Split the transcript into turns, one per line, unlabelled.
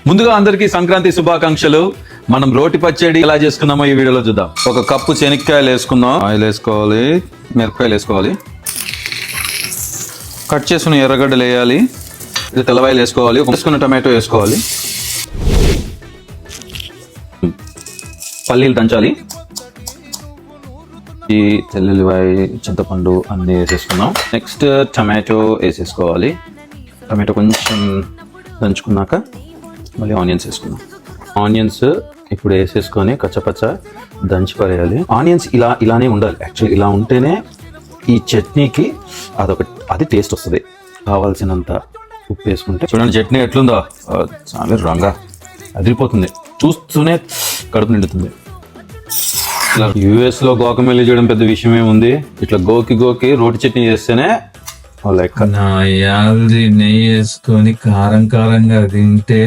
ముందుగా అందరికీ సంక్రాంతి శుభాకాంక్షలు. మనం రోటి పచ్చడి ఎలా చేసుకున్నామో ఈ వీడియోలో చూద్దాం. ఒక కప్పు శనక్కాయలు వేసుకుందాం. ఆయిల్ వేసుకోవాలి, మిరపకాయలు వేసుకోవాలి, కట్ చేసుకున్న ఎర్రగడ్డలు వేయాలి, ఇది తెల్లవాయలు వేసుకోవాలి, వేసుకున్న టమాటో వేసుకోవాలి, పల్లీలు దంచాలి, ఈ తెల్లుల్లిపాయ, చింతపండు అన్నీ వేసేసుకున్నాం. నెక్స్ట్ టమాటో వేసేసుకోవాలి. టమాటో కొంచెం దంచుకున్నాక మళ్ళీ ఆనియన్స్ వేసుకున్నాం. ఆనియన్స్ ఇప్పుడు వేసేసుకొని కచ్చపచ్చ దంచి పడేయాలి. ఆనియన్స్ ఇలానే ఉండాలి. యాక్చువల్లీ ఇలా ఉంటేనే ఈ చట్నీకి అది టేస్ట్ వస్తుంది. కావాల్సినంత ఉప్పు వేసుకుంటే చూడండి చట్నీ ఎట్లుందో, చాలా రంగా అదిరిపోతుంది, చూస్తూనే కడుపు నిండుతుంది. ఇలా యూఎస్లో గోకమెల్లి చేయడం పెద్ద విషయం ఏముంది, ఇట్లా గోకి రోటి చట్నీ చేస్తేనే లెక్క.
నా యాల్ది నెయ్యి వేసుకొని కారంగా తింటే